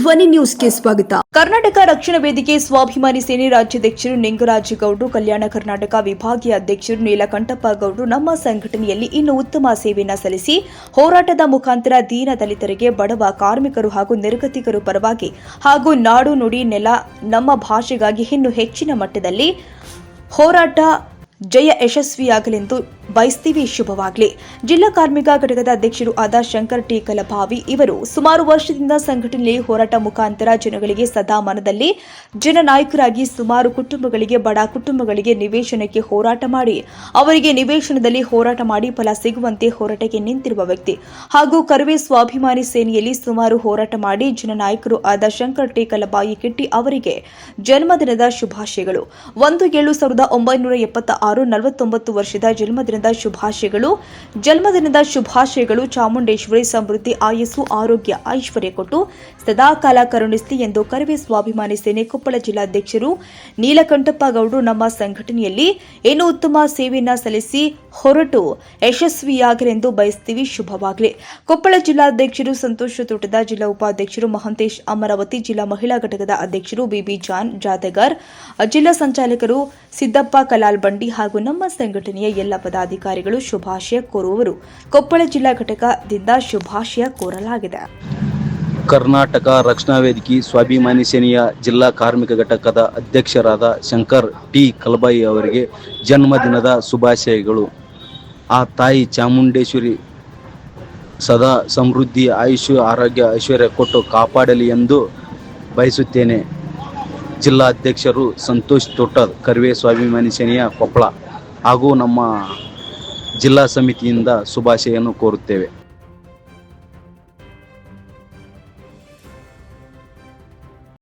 ಧ್ವನಿ ನ್ಯೂಸ್ಗೆ ಸ್ವಾಗತ. ಕರ್ನಾಟಕ ರಕ್ಷಣಾ ವೇದಿಕೆ ಸ್ವಾಭಿಮಾನಿ ಸೇನೆ ರಾಜ್ಯಾಧ್ಯಕ್ಷರು ನಿಂಗರಾಜಗೌಡರು, ಕಲ್ಯಾಣ ಕರ್ನಾಟಕ ವಿಭಾಗೀಯ ಅಧ್ಯಕ್ಷರು ನೀಲಕಂಠಪ್ಪ ಗೌಡರು ನಮ್ಮ ಸಂಘಟನೆಯಲ್ಲಿ ಇನ್ನೂ ಉತ್ತಮ ಸೇವೆಯನ್ನು ಸಲ್ಲಿಸಿ ಹೋರಾಟದ ಮುಖಾಂತರ ದೀನ ದಲಿತರಿಗೆ, ಬಡವ, ಕಾರ್ಮಿಕರು ಹಾಗೂ ನಿರ್ಗತಿಕರು ಪರವಾಗಿ ಹಾಗೂ ನಾಡು ನುಡಿ ನೆಲ ನಮ್ಮ ಭಾಷೆಗಾಗಿ ಇನ್ನೂ ಹೆಚ್ಚಿನ ಮಟ್ಟದಲ್ಲಿ ಹೋರಾಟ ಜಯ ಯಶಸ್ವಿಯಾಗಲೆಂದು ಬಯಸ್ತೀವಿ. ಶುಭವಾಗಲಿ. ಜಿಲ್ಲಾ ಕಾರ್ಮಿಕ ಘಟಕದ ಅಧ್ಯಕ್ಷರು ಆದ ಶಂಕರ್ ಟಿ ಕಲಭಾವಿ ಇವರು ಸುಮಾರು ವರ್ಷದಿಂದ ಸಂಘಟನೆಯಲ್ಲಿ ಹೋರಾಟ ಮುಖಾಂತರ ಜನಗಳಿಗೆ ಸದಾ ಮನದಲ್ಲಿ ಜನನಾಯಕರಾಗಿ ಸುಮಾರು ಕುಟುಂಬಗಳಿಗೆ, ಬಡ ಕುಟುಂಬಗಳಿಗೆ ನಿವೇಶನಕ್ಕೆ ಹೋರಾಟ ಮಾಡಿ ಅವರಿಗೆ ನಿವೇಶನದಲ್ಲಿ ಹೋರಾಟ ಮಾಡಿ ಫಲ ಸಿಗುವಂತೆ ಹೋರಾಟಕ್ಕೆ ನಿಂತಿರುವ ವ್ಯಕ್ತಿ ಹಾಗೂ ಕರ್ವೆ ಸ್ವಾಭಿಮಾನಿ ಸೇನೆಯಲ್ಲಿ ಸುಮಾರು ಹೋರಾಟ ಮಾಡಿ ಜನನಾಯಕರು ಆದ ಶಂಕರ್ ಟಿ ಕಲಭಾವಿ ಕಿಟ್ಟಿ ಅವರಿಗೆ ಜನ್ಮದಿನದ ಶುಭಾಶಯಗಳು. 1/7/1976 49 ವರ್ಷದ ಜನ್ಮದಿನದ ಶುಭಾಶಯಗಳು. ಚಾಮುಂಡೇಶ್ವರಿ ಸಮೃದ್ಧಿ, ಆಯಸ್ಸು, ಆರೋಗ್ಯ, ಐಶ್ವರ್ಯ ಕೊಟ್ಟು ಸದಾಕಾಲ ಕರುಣಿಸಲಿ ಎಂದು ಕರ್ವೆ ಸ್ವಾಭಿಮಾನಿ ಸೇನೆ ಕೊಪ್ಪಳ ಜಿಲ್ಲಾಧ್ಯಕ್ಷರು ನೀಲಕಂಠಪ್ಪ ಗೌಡರು ನಮ್ಮ ಸಂಘಟನೆಯಲ್ಲಿ ಇನ್ನೂ ಉತ್ತಮ ಸೇವೆಯನ್ನು ಸಲ್ಲಿಸಿ ಹೊರಟು ಯಶಸ್ವಿಯಾಗಲೆಂದು ಬಯಸ್ತೀವಿ. ಶುಭವಾಗಲಿ. ಕೊಪ್ಪಳ ಜಿಲ್ಲಾಧ್ಯಕ್ಷರು ಸಂತೋಷ ತೋಟದ, ಜಿಲ್ಲಾ ಉಪಾಧ್ಯಕ್ಷರು ಮಹಂತೇಶ್ ಅಮರಾವತಿ, ಜಿಲ್ಲಾ ಮಹಿಳಾ ಘಟಕದ ಅಧ್ಯಕ್ಷರು ಬಿಬಿ ಜಾನ್ ಜಾದಗರ್, ಜಿಲ್ಲಾ ಸಂಚಾಲಕರು ಸಿದ್ದಪ್ಪ ಕಲಾಲ್ ಬಂಡಿ ಹಾಗೂ ನಮ್ಮ ಸಂಘಟನೆಯ ಎಲ್ಲ ಪದಾಧಿಕಾರಿಗಳು ಶುಭಾಶಯ ಕೋರುವವರು. ಕೊಪ್ಪಳ ಜಿಲ್ಲಾ ಘಟಕದಿಂದ ಶುಭಾಶಯ ಕೋರಲಾಗಿದೆ. ಕರ್ನಾಟಕ ರಕ್ಷಣಾ ವೇದಿಕೆ ಸ್ವಾಭಿಮಾನಿ ಸೇನೆಯ ಜಿಲ್ಲಾ ಕಾರ್ಮಿಕ ಘಟಕದ ಅಧ್ಯಕ್ಷರಾದ ಶಂಕರ್ ಟಿ ಕಲಭಾವಿ ಅವರಿಗೆ ಜನ್ಮದಿನದ ಶುಭಾಶಯಗಳು. ಆ ತಾಯಿ ಚಾಮುಂಡೇಶ್ವರಿ ಸದಾ ಸಮೃದ್ಧಿ, ಆಯುಷ್ಯ, ಆರೋಗ್ಯ, ಐಶ್ವರ್ಯ ಕೊಟ್ಟು ಕಾಪಾಡಲಿ ಎಂದು ಬಯಸುತ್ತೇನೆ. ಜಿಲ್ಲಾಧ್ಯಕ್ಷರು ಸಂತೋಷ್ ತೋಟದ, ಕರ್ವೆ ಸ್ವಾಭಿಮಾನಿ ಸೇನೆಯ ಕೊಪ್ಪಳ ಹಾಗೂ ನಮ್ಮ ಜಿಲ್ಲಾ ಸಮಿತಿಯಿಂದ ಶುಭಾಶಯನ್ನು ಕೋರುತ್ತೇವೆ.